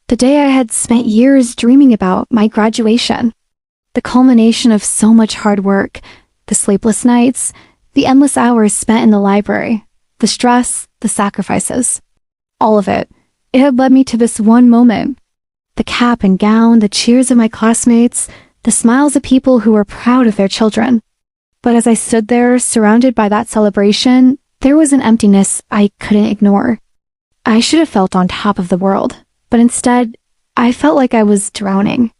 The day I had spent years dreaming about, my graduation. The culmination of so much hard work, the sleepless nights, the endless hours spent in the library, the stress, the sacrifices. All of it. It had led me to this one moment. The cap and gown, the cheers of my classmates, the smiles of people who were proud of their children. But as I stood there, surrounded by that celebration, there was an emptiness I couldn't ignore. I should have felt on top of the world, but instead, I felt like I was drowning.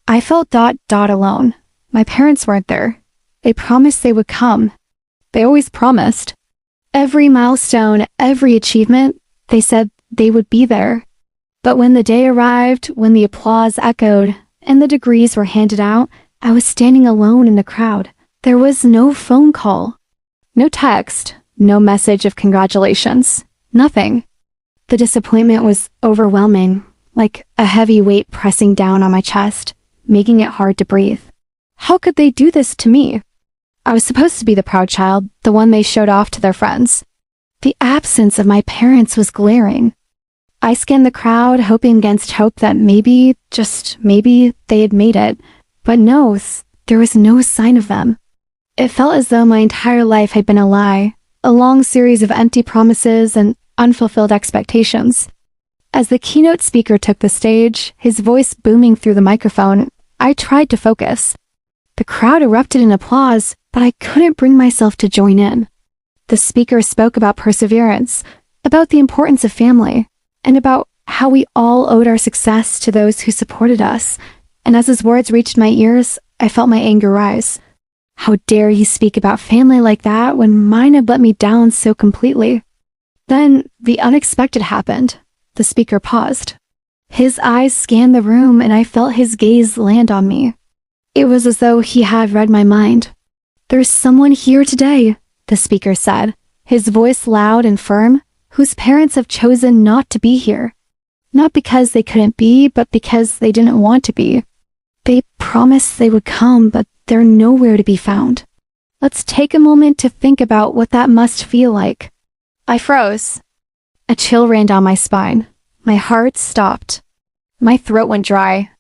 I felt alone. My parents weren't there. They promised they would come. They always promised. Every milestone, every achievement, they said they would be there. But when the day arrived, when the applause echoed, and the degrees were handed out, I was standing alone in the crowd. There was no phone call, no text, no message of congratulations, nothing. The disappointment was overwhelming, like a heavy weight pressing down on my chest, making it hard to breathe. How could they do this to me? I was supposed to be the proud child, the one they showed off to their friends. The absence of my parents was glaring. I scanned the crowd, hoping against hope that maybe, just maybe, they had made it. But no, there was no sign of them. It felt as though my entire life had been a lie, a long series of empty promises and unfulfilled expectations. As the keynote speaker took the stage, his voice booming through the microphone, I tried to focus. The crowd erupted in applause, but I couldn't bring myself to join in. The speaker spoke about perseverance, about the importance of family, and about how we all owed our success to those who supported us. And as his words reached my ears, I felt my anger rise. How dare he speak about family like that when mine had let me down so completely? Then the unexpected happened. The speaker paused. His eyes scanned the room and I felt his gaze land on me. It was as though he had read my mind. "There's someone here today," the speaker said, his voice loud and firm, "whose parents have chosen not to be here. Not because they couldn't be, but because they didn't want to be. They promised they would come, but they're nowhere to be found. Let's take a moment to think about what that must feel like." I froze. A chill ran down my spine. My heart stopped. My throat went dry.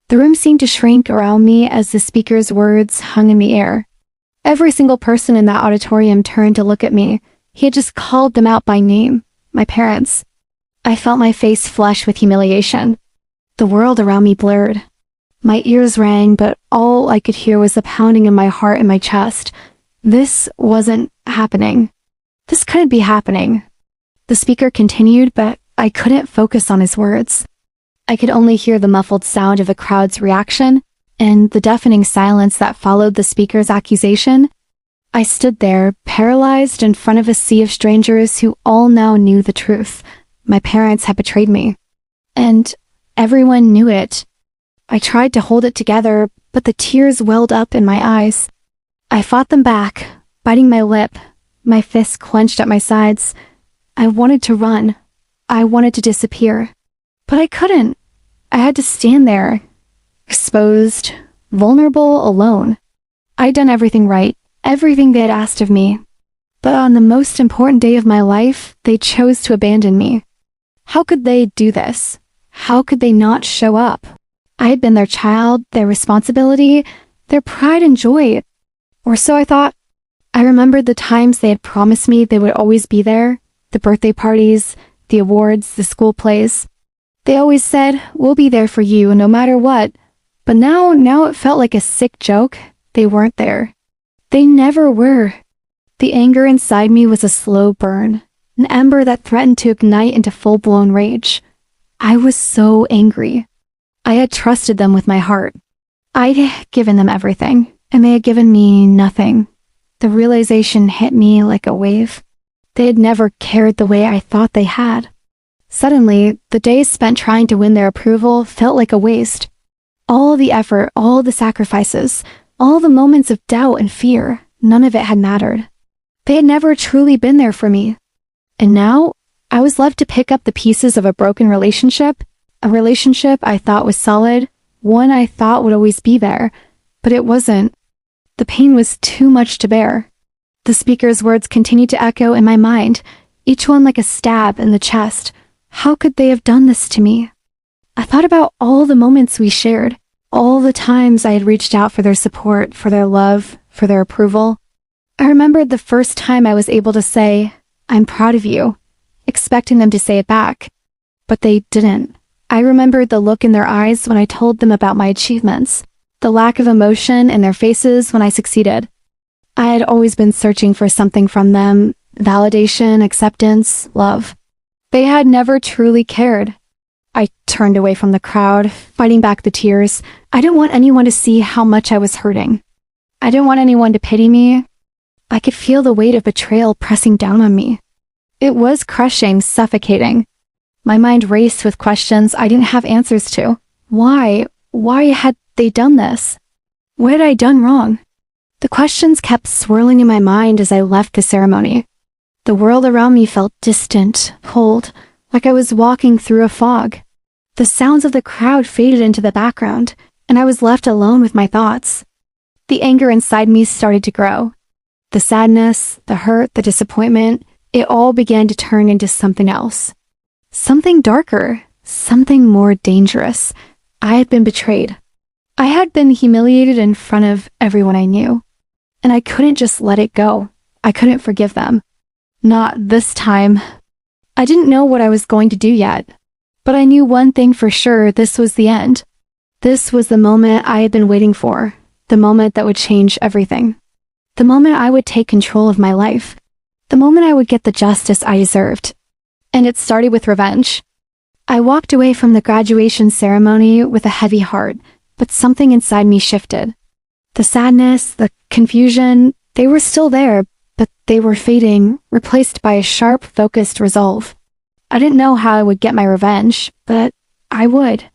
The room seemed to shrink around me as the speaker's words hung in the air. Every single person in that auditorium turned to look at me. He had just called them out by name, my parents. I felt my face flush with humiliation. The world around me blurred. My ears rang, but all I could hear was the pounding of my heart in my chest. This wasn't happening. This couldn't be happening. The speaker continued, but I couldn't focus on his words. I could only hear the muffled sound of the crowd's reaction and the deafening silence that followed the speaker's accusation. I stood there, paralyzed in front of a sea of strangers who all now knew the truth. My parents had betrayed me. And everyone knew it. I tried to hold it together, but the tears welled up in my eyes. I fought them back, biting my lip, my fists clenched at my sides. I wanted to run. I wanted to disappear. But I couldn't. I had to stand there, exposed, vulnerable, alone. I'd done everything right, everything they had asked of me. But on the most important day of my life, they chose to abandon me. How could they do this? How could they not show up? I had been their child, their responsibility, their pride and joy. Or so I thought. I remembered the times they had promised me they would always be there, the birthday parties, the awards, the school plays. They always said, "We'll be there for you no matter what." But now it felt like a sick joke. They weren't there. They never were. The anger inside me was a slow burn, an ember that threatened to ignite into full-blown rage. I was so angry. I had trusted them with my heart. I'd given them everything, and they had given me nothing. The realization hit me like a wave. They had never cared the way I thought they had. Suddenly, the days spent trying to win their approval felt like a waste. All the effort, all the sacrifices, all the moments of doubt and fear, none of it had mattered. They had never truly been there for me. And now, I was left to pick up the pieces of a broken relationship, a relationship I thought was solid, one I thought would always be there, but it wasn't. The pain was too much to bear. The speaker's words continued to echo in my mind, each one like a stab in the chest. How could they have done this to me? I thought about all the moments we shared, all the times I had reached out for their support, for their love, for their approval. I remembered the first time I was able to say, "I'm proud of you," expecting them to say it back. But they didn't. I remembered the look in their eyes when I told them about my achievements, the lack of emotion in their faces when I succeeded. I had always been searching for something from them: validation, acceptance, love. They had never truly cared. I turned away from the crowd, fighting back the tears. I didn't want anyone to see how much I was hurting. I didn't want anyone to pity me. I could feel the weight of betrayal pressing down on me. It was crushing, suffocating. My mind raced with questions I didn't have answers to. Why? Why had they done this? What had I done wrong? The questions kept swirling in my mind as I left the ceremony. The world around me felt distant, cold, like I was walking through a fog. The sounds of the crowd faded into the background, and I was left alone with my thoughts. The anger inside me started to grow. The sadness, the hurt, the disappointment, it all began to turn into something else. Something darker, something more dangerous. I had been betrayed. I had been humiliated in front of everyone I knew. And I couldn't just let it go. I couldn't forgive them. Not this time. I didn't know what I was going to do yet. But I knew one thing for sure: this was the end. This was the moment I had been waiting for. The moment that would change everything. The moment I would take control of my life. The moment I would get the justice I deserved. And it started with revenge. I walked away from the graduation ceremony with a heavy heart, but something inside me shifted. The sadness, the confusion, they were still there, but they were fading, replaced by a sharp, focused resolve. I didn't know how I would get my revenge, but I would.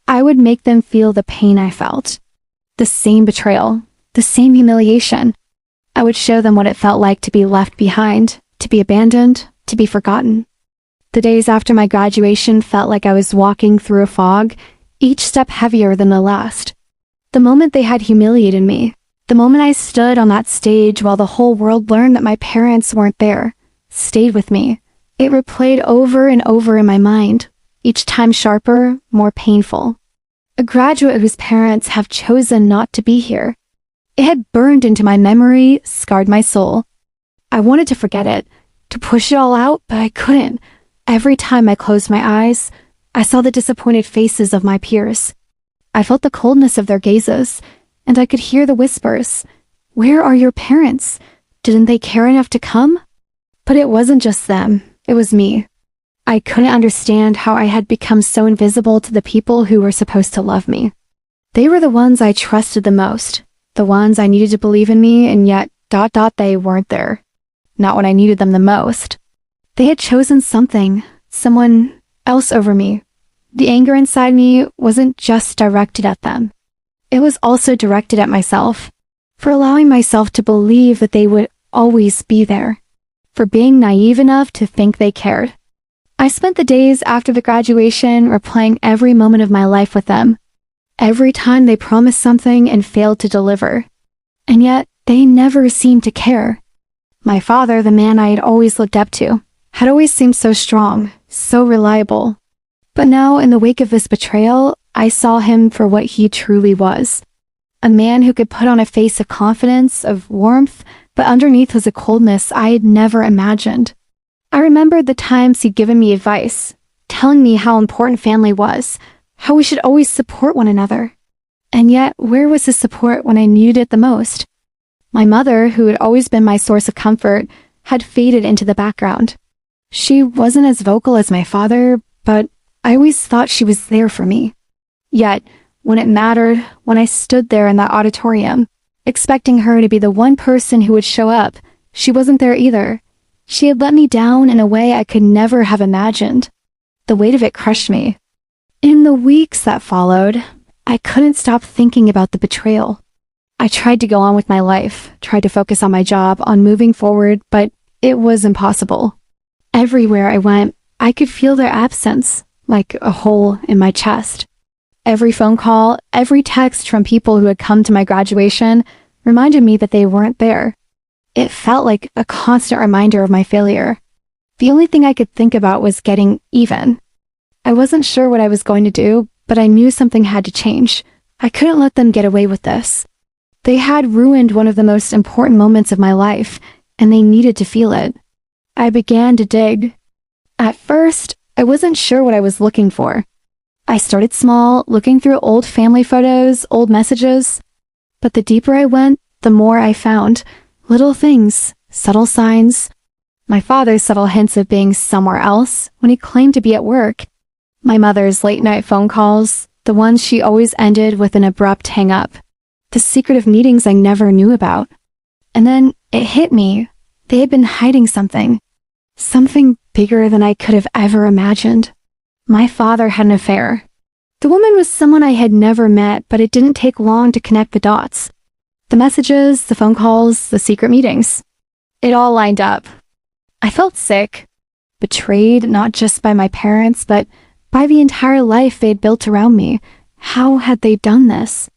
I would make them feel the pain I felt. The same betrayal, the same humiliation. I would show them what it felt like to be left behind, to be abandoned, to be forgotten. The days after my graduation felt like I was walking through a fog, each step heavier than the last. The moment they had humiliated me, the moment I stood on that stage while the whole world learned that my parents weren't there, stayed with me. It replayed over and over in my mind, each time sharper, more painful. A graduate whose parents have chosen not to be here. It had burned into my memory, scarred my soul. I wanted to forget it, to push it all out, but I couldn't. Every time I closed my eyes, I saw the disappointed faces of my peers. I felt the coldness of their gazes, and I could hear the whispers. "Where are your parents? Didn't they care enough to come?" But it wasn't just them, it was me. I couldn't understand how I had become so invisible to the people who were supposed to love me. They were the ones I trusted the most, the ones I needed to believe in me, and yet, they weren't there. Not when I needed them the most. They had chosen someone else over me. The anger inside me wasn't just directed at them. It was also directed at myself, for allowing myself to believe that they would always be there, for being naive enough to think they cared. I spent the days after the graduation replaying every moment of my life with them. Every time they promised something and failed to deliver. And yet, they never seemed to care. My father, the man I had always looked up to, had always seemed so strong, so reliable. But now, in the wake of this betrayal, I saw him for what he truly was. A man who could put on a face of confidence, of warmth, but underneath was a coldness I had never imagined. I remembered the times he'd given me advice, telling me how important family was, how we should always support one another. And yet, where was his support when I needed it the most? My mother, who had always been my source of comfort, had faded into the background. She wasn't as vocal as my father, but I always thought she was there for me. Yet, when it mattered, when I stood there in that auditorium, expecting her to be the one person who would show up, she wasn't there either. She had let me down in a way I could never have imagined. The weight of it crushed me. In the weeks that followed, I couldn't stop thinking about the betrayal. I tried to go on with my life, tried to focus on my job, on moving forward, but it was impossible. Everywhere I went, I could feel their absence, like a hole in my chest. Every phone call, every text from people who had come to my graduation reminded me that they weren't there. It felt like a constant reminder of my failure. The only thing I could think about was getting even. I wasn't sure what I was going to do, but I knew something had to change. I couldn't let them get away with this. They had ruined one of the most important moments of my life, and they needed to feel it. I began to dig. At first, I wasn't sure what I was looking for. I started small, looking through old family photos, old messages. But the deeper I went, the more I found. Little things, subtle signs. My father's subtle hints of being somewhere else when he claimed to be at work. My mother's late-night phone calls, the ones she always ended with an abrupt hang-up. The secretive meetings I never knew about. And then it hit me. They had been hiding something. Something bigger than I could have ever imagined. My father had an affair. The woman was someone I had never met, but it didn't take long to connect the dots. The messages, the phone calls, the secret meetings. It all lined up. I felt sick. Betrayed not just by my parents, but by the entire life they'd built around me. How had they done this?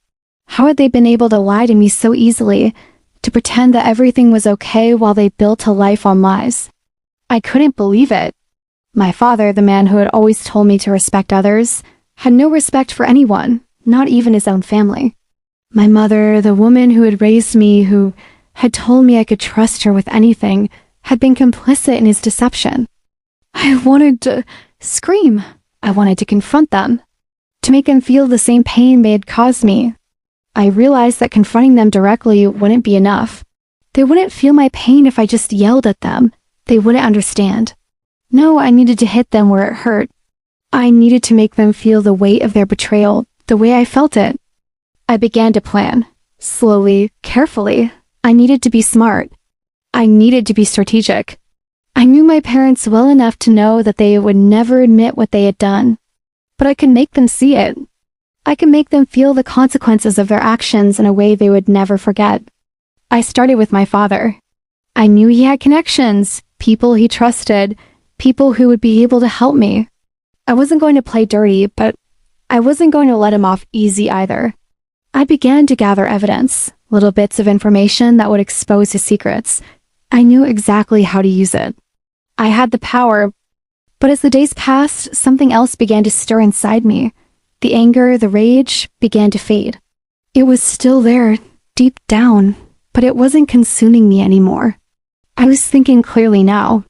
How had they been able to lie to me so easily, to pretend that everything was okay while they built a life on lies? I couldn't believe it. My father, the man who had always told me to respect others, had no respect for anyone, not even his own family. My mother, the woman who had raised me, who had told me I could trust her with anything, had been complicit in his deception. I wanted to scream. I wanted to confront them, to make them feel the same pain they had caused me. I realized that confronting them directly wouldn't be enough. They wouldn't feel my pain if I just yelled at them. They wouldn't understand. No, I needed to hit them where it hurt. I needed to make them feel the weight of their betrayal, the way I felt it. I began to plan. Slowly, carefully. I needed to be smart. I needed to be strategic. I knew my parents well enough to know that they would never admit what they had done. But I could make them see it. I could make them feel the consequences of their actions in a way they would never forget. I started with my father. I knew he had connections, people he trusted, people who would be able to help me. I wasn't going to play dirty, but I wasn't going to let him off easy either. I began to gather evidence, little bits of information that would expose his secrets. I knew exactly how to use it. I had the power, but as the days passed, something else began to stir inside me. The anger, the rage began to fade. It was still there, deep down, but it wasn't consuming me anymore. I was thinking clearly now.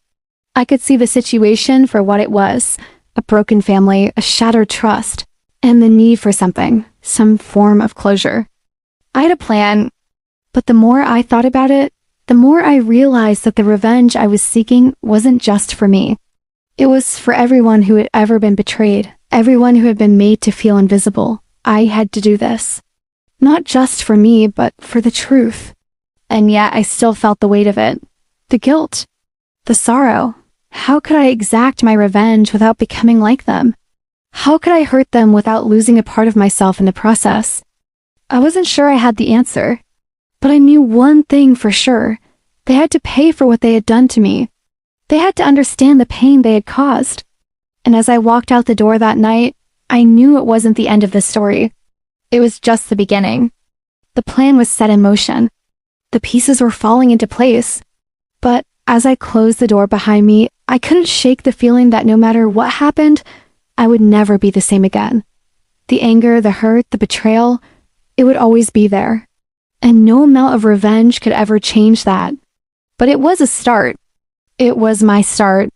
I could see the situation for what it was, a broken family, a shattered trust, and the need for something, some form of closure. I had a plan, but the more I thought about it, the more I realized that the revenge I was seeking wasn't just for me. It was for everyone who had ever been betrayed, everyone who had been made to feel invisible. I had to do this. Not just for me, but for the truth. And yet I still felt the weight of it. The guilt. The sorrow. How could I exact my revenge without becoming like them? How could I hurt them without losing a part of myself in the process? I wasn't sure I had the answer. But I knew one thing for sure. They had to pay for what they had done to me. They had to understand the pain they had caused. And as I walked out the door that night, I knew it wasn't the end of the story. It was just the beginning. The plan was set in motion. The pieces were falling into place. But as I closed the door behind me, I couldn't shake the feeling that no matter what happened, I would never be the same again. The anger, the hurt, the betrayal, it would always be there. And no amount of revenge could ever change that. But it was a start. It was my start.